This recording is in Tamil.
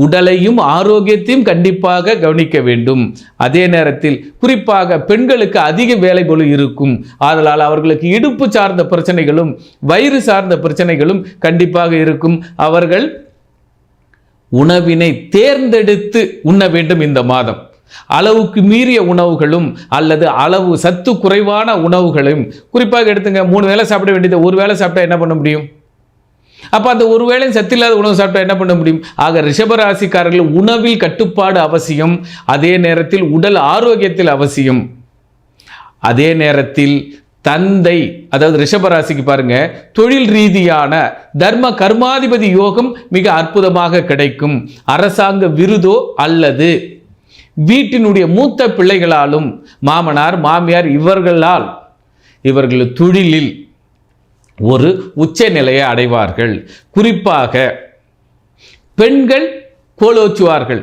உடலையும் ஆரோக்கியத்தையும் கண்டிப்பாக கவனிக்க வேண்டும். அதே நேரத்தில் குறிப்பாக பெண்களுக்கு அதிக வேலைபளு இருக்கும். ஆதலால் அவர்களுக்கு இடுப்பு சார்ந்த பிரச்சனைகளும் வயிறு சார்ந்த பிரச்சனைகளும் கண்டிப்பாக இருக்கும். அவர்கள் உணவினை தேர்ந்தெடுத்து உண்ண வேண்டும். இந்த மாதம் அளவுக்கு மீறிய உணவுகளும் அல்லது அளவு சத்து குறைவான உணவுகளையும் குறிப்பாக எடுத்துங்க. 3 வேளை சாப்பிட வேண்டியது 1 வேளை சாப்பிட்டா என்ன பண்ண முடியும்? அப்போ அந்த ஒரு வேளை சத்தில்லாத உணவு சாப்பிட்டா என்ன பண்ண முடியும்? ஆக ரிஷபராசிக்காரர்கள் உணவில் கட்டுப்பாடு அவசியம். அதே நேரத்தில் உடல் ஆரோக்கியத்தில் அவசியம். அதே நேரத்தில் தந்தை, அதாவது ரிஷபராசிக்கு பாருங்க, தொழில் ரீதியான தர்ம கர்மாதிபதி யோகம் மிக அற்புதமாக கிடைக்கும். அரசாங்க விருதோ அல்லது வீட்டினுடைய மூத்த பிள்ளைகளாலும் மாமனார் மாமியார் இவர்கள் தொழிலில் ஒரு உச்ச நிலையை அடைவார்கள். குறிப்பாக பெண்கள் கோலோச்சுவார்கள்.